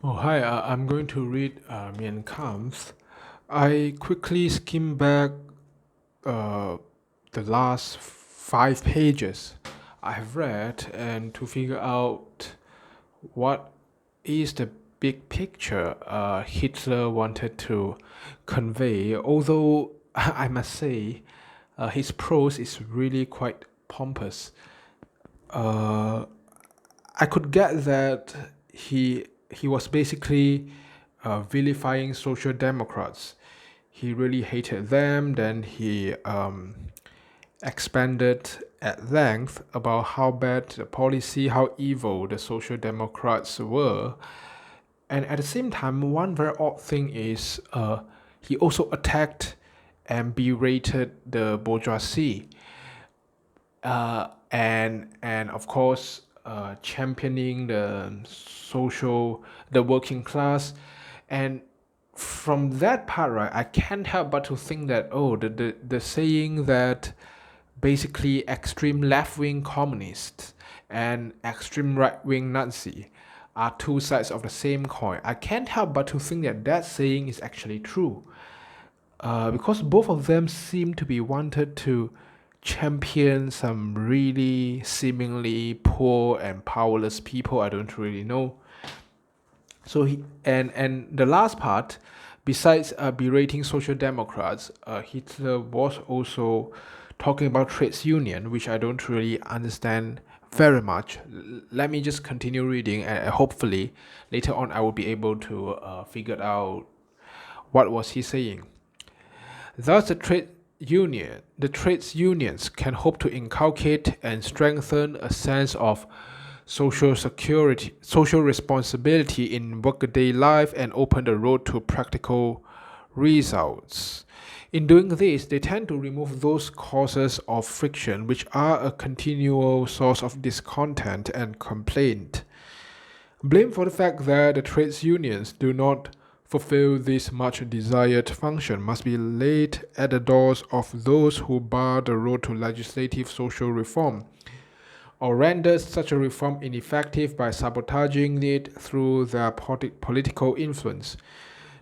Oh, hi. I'm going to read Kampf. I quickly skimmed back uh, the last 5 pages I have read and to figure out what is the big picture Hitler wanted to convey. Although I must say, his prose is really quite pompous. Uh, I could get that he was basically vilifying social democrats. He really hated them. Then he expanded at length about how bad the policy, how evil the social democrats were. And at the same time, one very odd thing is he also attacked and berated the bourgeoisie and of course championing the working class. And from that part, right, I can't help but to think that, oh, the saying that basically extreme left-wing communists and extreme right-wing Nazi are two sides of the same coin. I can't help but to think that that saying is actually true, because both of them seem to be wanted to champion some really seemingly poor and powerless people. I don't really know. So and the last part, besides berating social democrats, Hitler was also talking about trades union, which I don't really understand very much. Let me just continue reading, and hopefully later on I will be able to figure out what was he saying. Thus, the trades unions can hope to inculcate and strengthen a sense of social security, social responsibility in workaday life and open the road to practical results. In doing this, they tend to remove those causes of friction which are a continual source of discontent and complaint. Blame for the fact that the trades unions do not fulfill this much desired function must be laid at the doors of those who bar the road to legislative social reform, or render such a reform ineffective by sabotaging it through their political influence.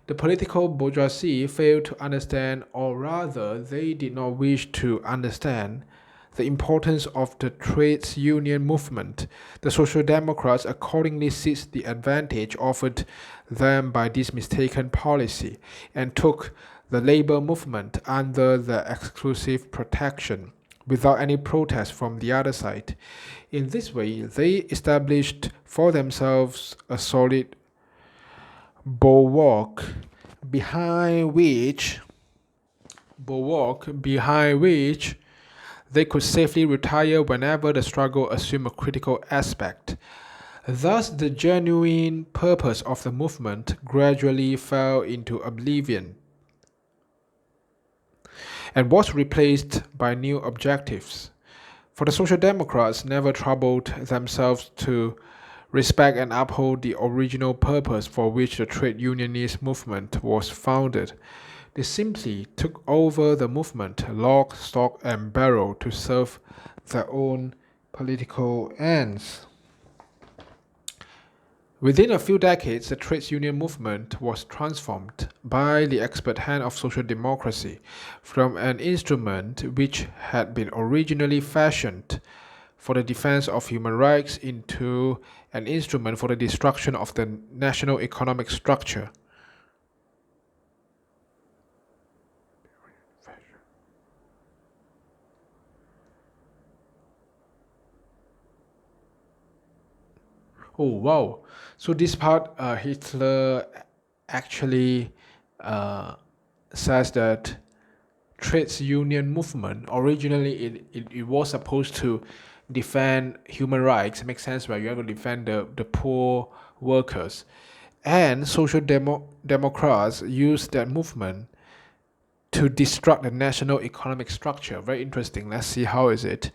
The political bourgeoisie failed to understand, or rather, they did not wish to understand, the importance of the trades union movement. The Social Democrats accordingly seized the advantage offered them by this mistaken policy and took the labor movement under their exclusive protection, without any protest from the other side. In this way, they established for themselves a solid bulwark behind which behind which they could safely retire whenever the struggle assumed a critical aspect. Thus, the genuine purpose of the movement gradually fell into oblivion and was replaced by new objectives. For the Social Democrats never troubled themselves to respect and uphold the original purpose for which the trade unionist movement was founded. They simply took over the movement lock, stock, and barrel to serve their own political ends. Within a few decades, the trades union movement was transformed by the expert hand of social democracy from an instrument which had been originally fashioned for the defense of human rights into an instrument for the destruction of the national economic structure. Oh, wow. So this part, Hitler actually uh, says that trades union movement originally it was supposed to defend human rights. It makes sense, right? You have to defend the poor workers. And democrats use that movement to destruct the national economic structure. Very interesting. Let's see how is it.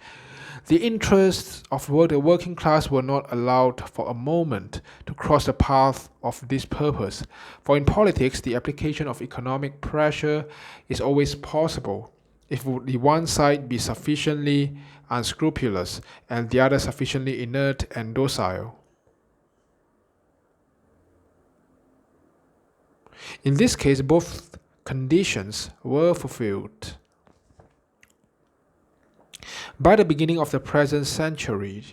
The interests of the working class were not allowed for a moment to cross the path of this purpose, for in politics the application of economic pressure is always possible if the one side be sufficiently unscrupulous and the other sufficiently inert and docile. In this case, both conditions were fulfilled. By the beginning of the present century,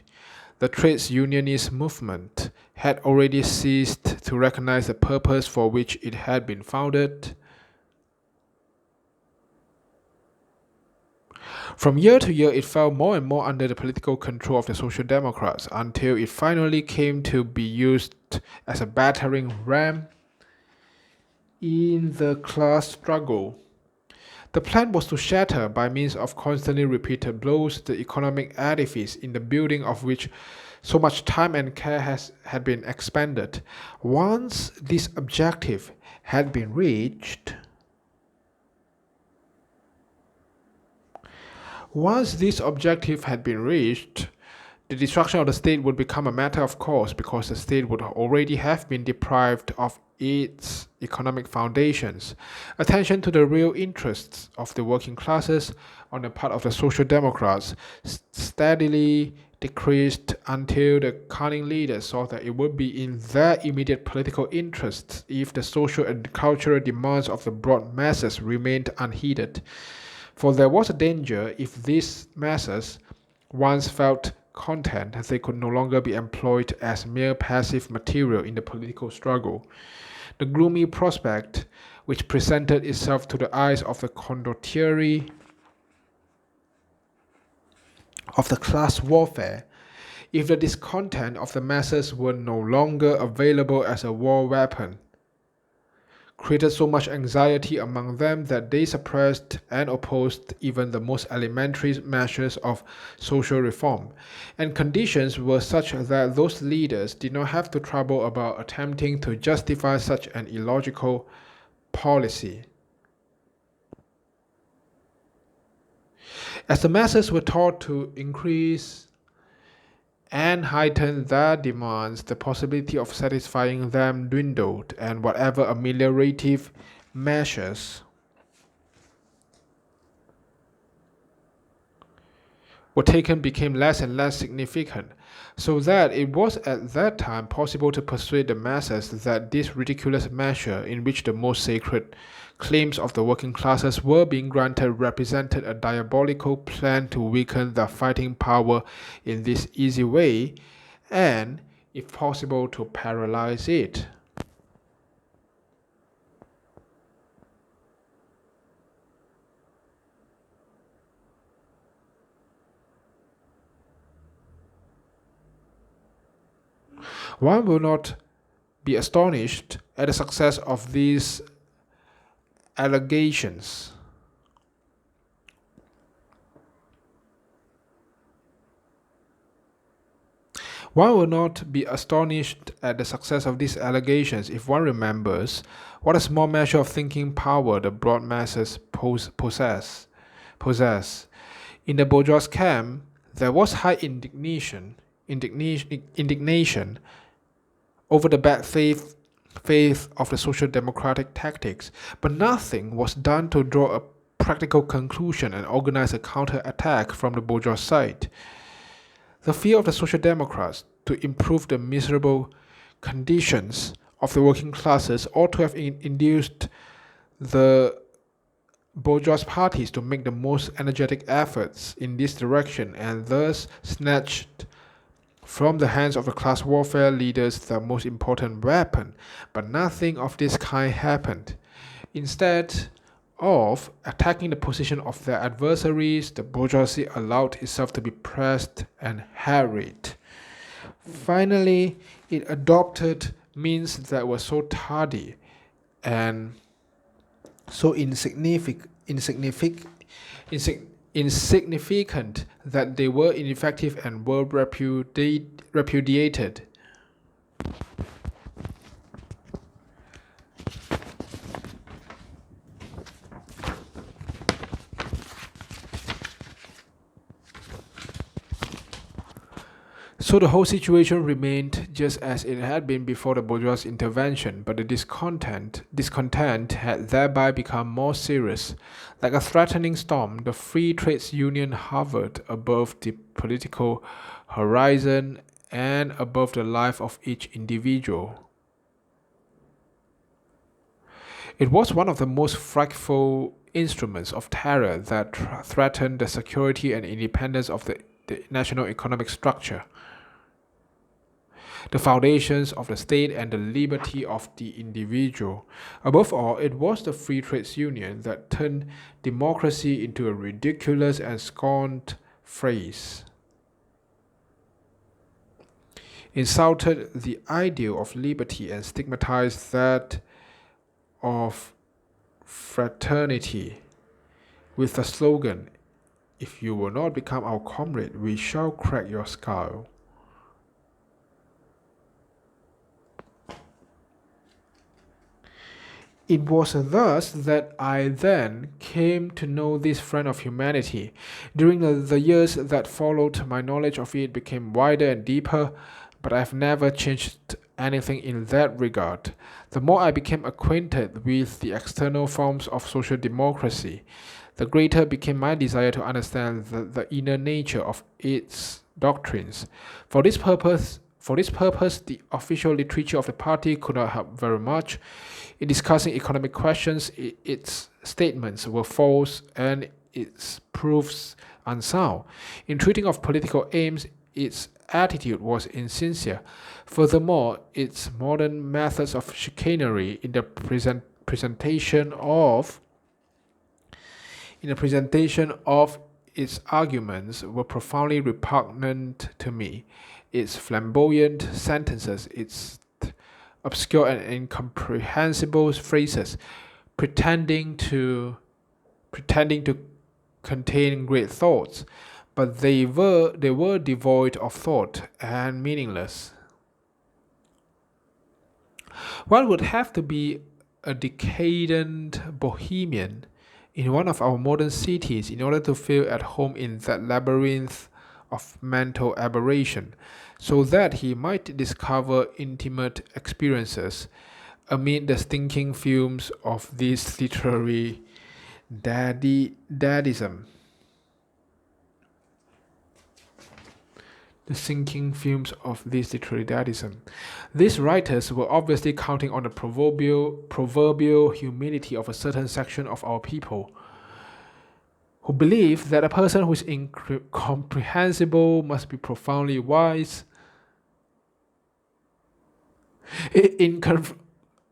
the trades unionist movement had already ceased to recognize the purpose for which it had been founded. From year to year, it fell more and more under the political control of the Social Democrats until it finally came to be used as a battering ram in the class struggle. The plan was to shatter, by means of constantly repeated blows, the economic edifice in the building of which so much time and care had been expended. Once this objective had been reached, the destruction of the state would become a matter of course because the state would already have been deprived of its economic foundations. Attention to the real interests of the working classes on the part of the Social Democrats steadily decreased until the cunning leaders saw that it would be in their immediate political interests if the social and cultural demands of the broad masses remained unheeded. For there was a danger if these masses once felt content, they could no longer be employed as mere passive material in the political struggle. The gloomy prospect which presented itself to the eyes of the condottieri of the class warfare, if the discontent of the masses were no longer available as a war weapon, created so much anxiety among them that they suppressed and opposed even the most elementary measures of social reform, and conditions were such that those leaders did not have to trouble about attempting to justify such an illogical policy. As the masses were taught to increase and heighten their demands, the possibility of satisfying them dwindled, and whatever ameliorative measures were taken became less and less significant, so that it was at that time possible to persuade the masses that this ridiculous measure, in which the most sacred claims of the working classes were being granted, represented a diabolical plan to weaken their fighting power in this easy way, and, if possible, to paralyze it. One will not be astonished at the success of these allegations. One will not be astonished at the success of these allegations if one remembers what a small measure of thinking power the broad masses possess. In the bourgeois camp, there was high indignation over the bad faith of the social democratic tactics, but nothing was done to draw a practical conclusion and organize a counter-attack from the bourgeois side. The fear of the Social Democrats to improve the miserable conditions of the working classes ought to have induced the bourgeois parties to make the most energetic efforts in this direction, and thus snatched from the hands of the class warfare leaders the most important weapon. But nothing of this kind happened. Instead of attacking the position of their adversaries, the bourgeoisie allowed itself to be pressed and harried. Finally, it adopted means that were so tardy and so insignificant that they were ineffective and were repudiated. So the whole situation remained just as it had been before the bourgeois intervention, but the discontent had thereby become more serious. Like a threatening storm, the Free Trades Union hovered above the political horizon and above the life of each individual. It was one of the most frightful instruments of terror that threatened the security and independence of the national economic structure, the foundations of the state, and the liberty of the individual. Above all, it was the free trade union that turned democracy into a ridiculous and scorned phrase, insulted the ideal of liberty, and stigmatized that of fraternity with the slogan, "If you will not become our comrade, we shall crack your skull." It was thus that I then came to know this friend of humanity. During the years that followed, my knowledge of it became wider and deeper, but I've never changed anything in that regard. The more I became acquainted with the external forms of social democracy, the greater became my desire to understand the inner nature of its doctrines. For this purpose, the official literature of the party could not help very much. In discussing economic questions, its statements were false and its proofs unsound. In treating of political aims, its attitude was insincere. Furthermore, its modern methods of chicanery in the presentation of its arguments were profoundly repugnant to me. Its flamboyant sentences, its obscure and incomprehensible phrases, pretending to contain great thoughts, but they were devoid of thought and meaningless. One would have to be a decadent bohemian in one of our modern cities in order to feel at home in that labyrinth of mental aberration, so that he might discover intimate experiences amid the stinking fumes of this literary daddyism. The sinking fumes of this literary daddyism. These writers were obviously counting on the proverbial humility of a certain section of our people, who believe that a person who is incomprehensible must be profoundly wise.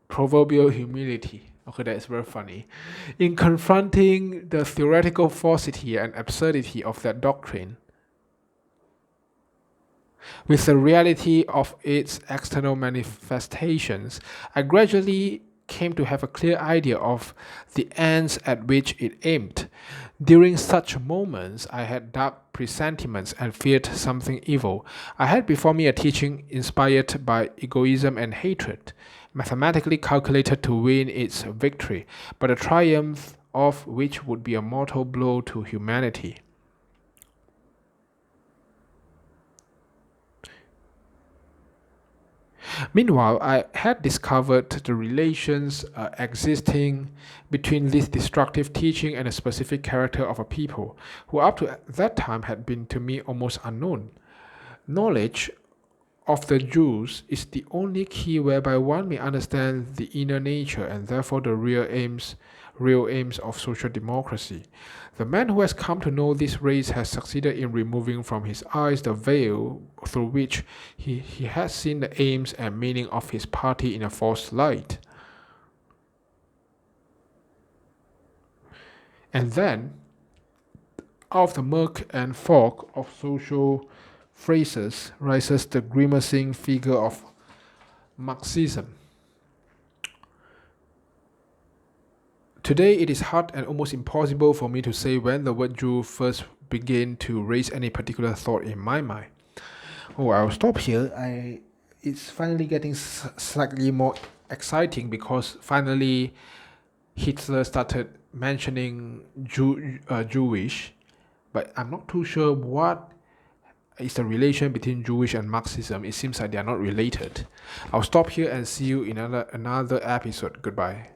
Proverbial humility. Okay, that's very funny. In confronting the theoretical falsity and absurdity of that doctrine with the reality of its external manifestations, I gradually came to have a clear idea of the ends at which it aimed. During such moments, I had dark presentiments and feared something evil. I had before me a teaching inspired by egoism and hatred, mathematically calculated to win its victory, but the triumph of which would be a mortal blow to humanity. Meanwhile, I had discovered the relations existing between this destructive teaching and the specific character of a people, who up to that time had been to me almost unknown. Knowledge of the Jews is the only key whereby one may understand the inner nature and therefore the real aims of social democracy. The man who has come to know this race has succeeded in removing from his eyes the veil through which he has seen the aims and meaning of his party in a false light. And then, out of the murk and fog of social phrases rises the grimacing figure of Marxism. Today, it is hard and almost impossible for me to say when the word Jew first began to raise any particular thought in my mind. Oh, I'll stop here. It's finally getting slightly more exciting because finally Hitler started mentioning Jewish, but I'm not too sure what is the relation between Jewish and Marxism. It seems like they are not related. I'll stop here and see you in another episode. Goodbye.